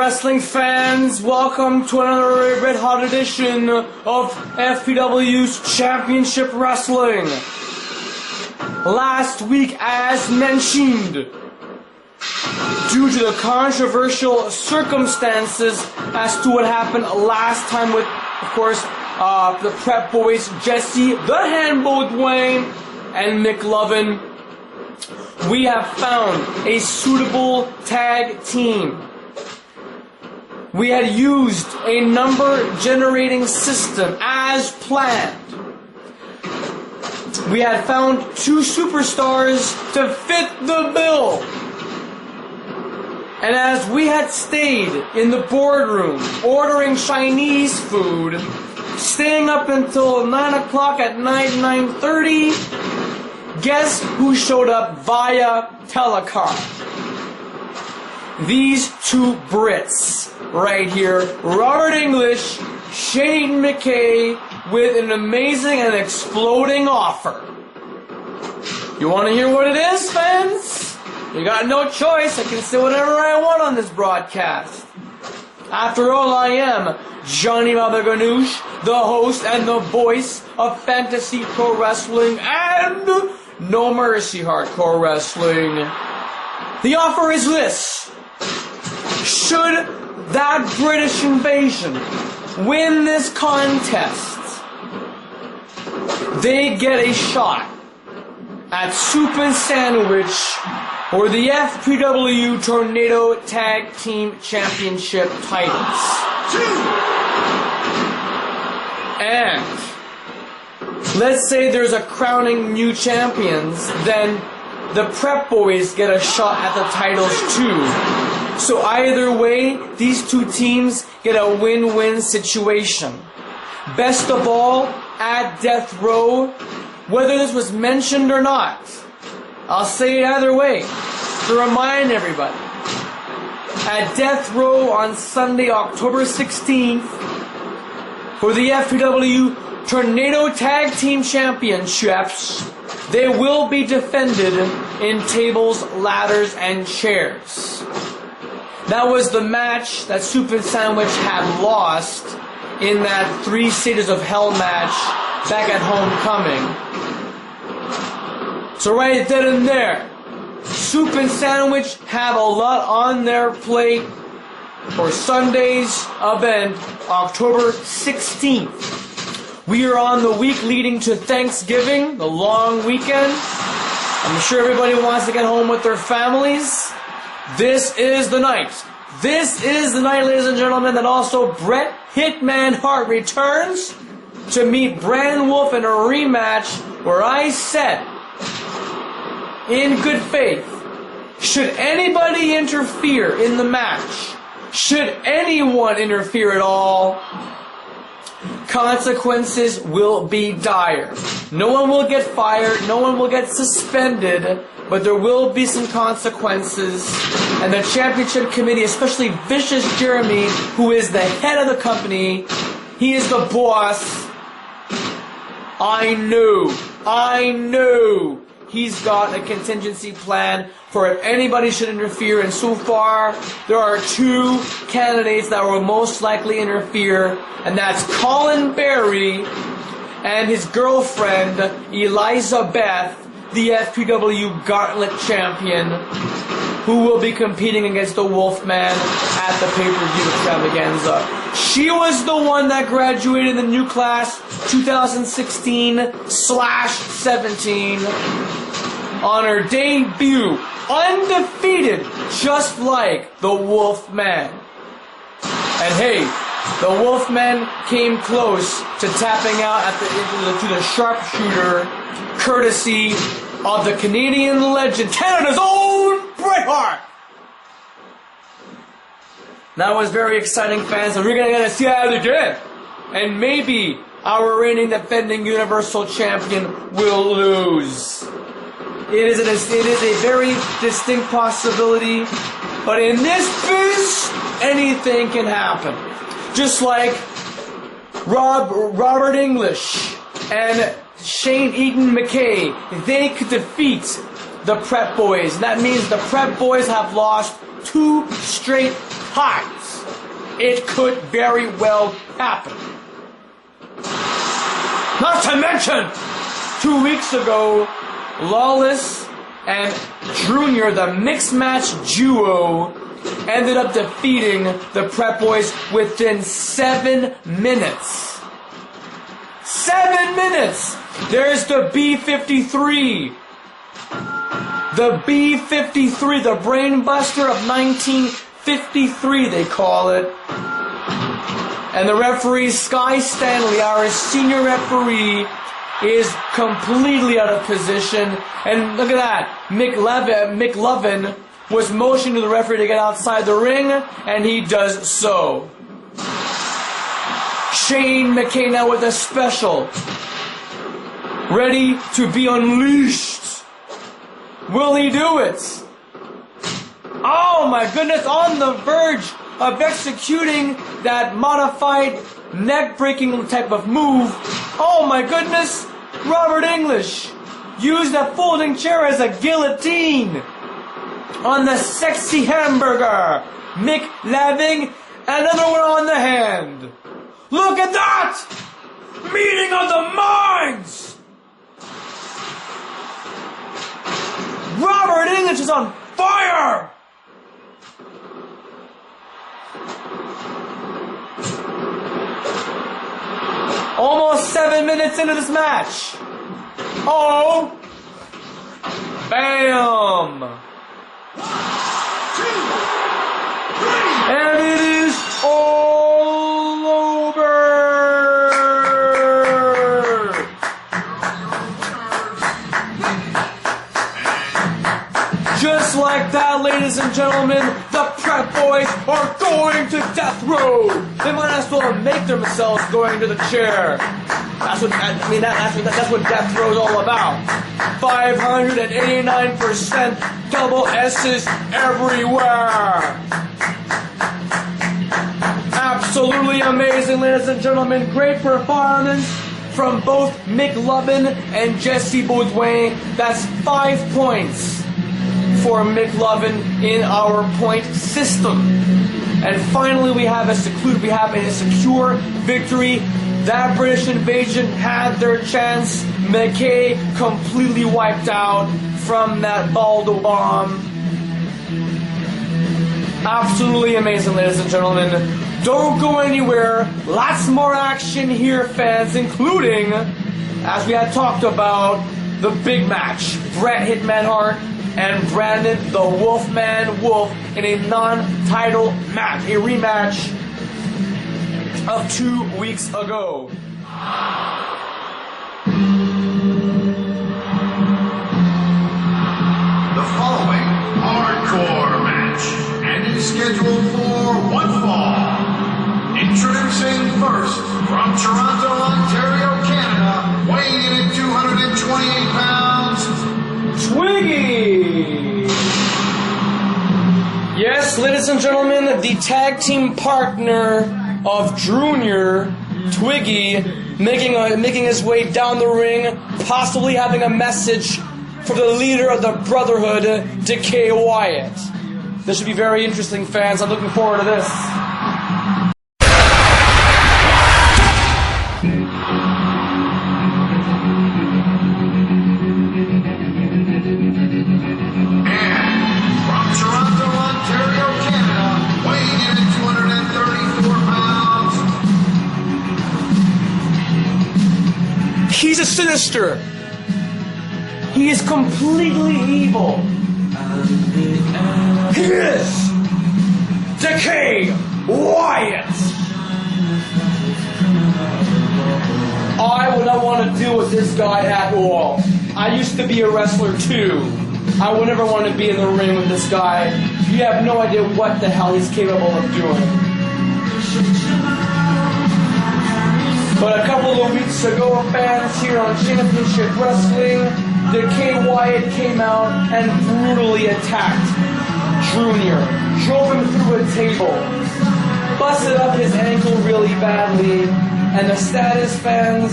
wrestling fans, welcome to another red hot edition of FPW's Championship Wrestling. Last week, as mentioned, due to the controversial circumstances as to what happened last time with, of course, the Prep Boys, Jesse, the Handbow Dwayne, and McLovin, we have found a suitable tag team. We had used a number generating system as planned. We had found two superstars to fit the bill. And as we had stayed in the boardroom, ordering Chinese food, staying up until 9 o'clock at night, 9:30, guess who showed up via telecom? These two Brits right here, Robert English, Shane McKay, with an amazing and exploding offer. You want to hear what it is, fans? You got no choice. I can say whatever I want on this broadcast. After all, I am Johnny Baba Ganoush, the host and the voice of Fantasy Pro Wrestling and No Mercy Hardcore Wrestling. The offer is this. Should that British invasion win this contest, they get a shot at Soup and Sandwich or the FPW Tornado Tag Team Championship titles. And let's say there's a crowning new champions, then the Prep Boys get a shot at the titles too. So either way, these two teams get a win-win situation. Best of all, at Death Row, whether this was mentioned or not, I'll say it either way to remind everybody. At Death Row on Sunday, October 16th, for the FPW Tornado Tag Team Championships, they will be defended in tables, ladders, and chairs. That was the match that Soup and Sandwich had lost in that 3 Stages of Hell match back at Homecoming. So right then and there, Soup and Sandwich have a lot on their plate for Sunday's event, October 16th. We are on the week leading to Thanksgiving, the long weekend. I'm sure everybody wants to get home with their families. This is the night. This is the night, ladies and gentlemen, that also Bret Hitman Hart returns to meet Brandon Wolf in a rematch where I said, in good faith, should anybody interfere in the match, should anyone interfere at all, consequences will be dire. No one will get fired, no one will get suspended, but there will be some consequences. And the championship committee, especially Vicious Jeremy, who is the head of the company, he is the boss. I knew he's got a contingency plan for if anybody should interfere, and so far there are 2 candidates that will most likely interfere, and that's Colin Berry and his girlfriend Eliza Beth, the FPW Gauntlet champion, who will be competing against the Wolfman at the pay-per-view extravaganza. She was the one that graduated in the new class 2016/17 on her debut, undefeated, just like the Wolfman. And hey, the Wolfman came close to tapping out at to the sharpshooter, courtesy of the Canadian legend, Canada's own Bret Hart. That was very exciting, fans, and we're going to see that again. And maybe our reigning defending Universal Champion will lose. It is a very distinct possibility, but in this biz, anything can happen. Just like Robert English and Shane Eaton McKay, they could defeat the Prep Boys. That means the Prep Boys have lost 2 straight times. it could very well happen. Not to mention, 2 weeks ago, Lawless and Junior, the mixed match duo, ended up defeating the Prep Boys within 7 minutes. 7 minutes! There's the B-53. The B-53, the Brain Buster of 1953, they call it. And the referee, Sky Stanley, our senior referee, is completely out of position. And look at that. McLovin was motioning to the referee to get outside the ring, and he does so. Shane McKay now with a special. Ready to be unleashed. Will he do it? Oh my goodness, on the verge of executing that modified neck-breaking type of move. Oh my goodness, Robert English used a folding chair as a guillotine on the sexy hamburger. Mick Laving, another one on the hand. Look at that! Meeting of the minds! Robert English is on fire! Almost 7 minutes into this match. Oh! Bam! 1, 2, 3. And it is all over! Just like that, ladies and gentlemen, the Prep Boys are going to death row. They might as well make themselves going to the chair. That's what death row is all about. 589% double S's everywhere. Absolutely amazing, ladies and gentlemen. Great performance from both Mick Lubin and Jesse Baudouin. That's 5 points for Mick Lubin in our point system. And finally, we have a secure victory. That British invasion had their chance. McKay completely wiped out from that Baldo bomb. Absolutely amazing, ladies and gentlemen. Don't go anywhere. Lots more action here, fans, including, as we had talked about, the big match. Bret Hitman Hart and Brandon the Wolfman Wolf in a non-title match, a rematch of 2 weeks ago. The following hardcore match and is scheduled for one fall. Introducing first from Toronto, Ontario, Canada, weighing in at 228 pounds, Twiggy! Yes, ladies and gentlemen, the tag team partner of Junior, Twiggy, making his way down the ring, possibly having a message for the leader of the Brotherhood, Decay Wyatt. This should be very interesting, fans. I'm looking forward to this. He's a sinister. He is completely evil. He is Decay Wyatt. I would not want to deal with this guy at all. I used to be a wrestler too. I would never want to be in the ring with this guy. You have no idea what the hell he's capable of doing. But a couple of weeks ago, fans here on Championship Wrestling, Decay Wyatt came out and brutally attacked Junior. Drove him through a table. Busted up his ankle really badly. And the status, fans,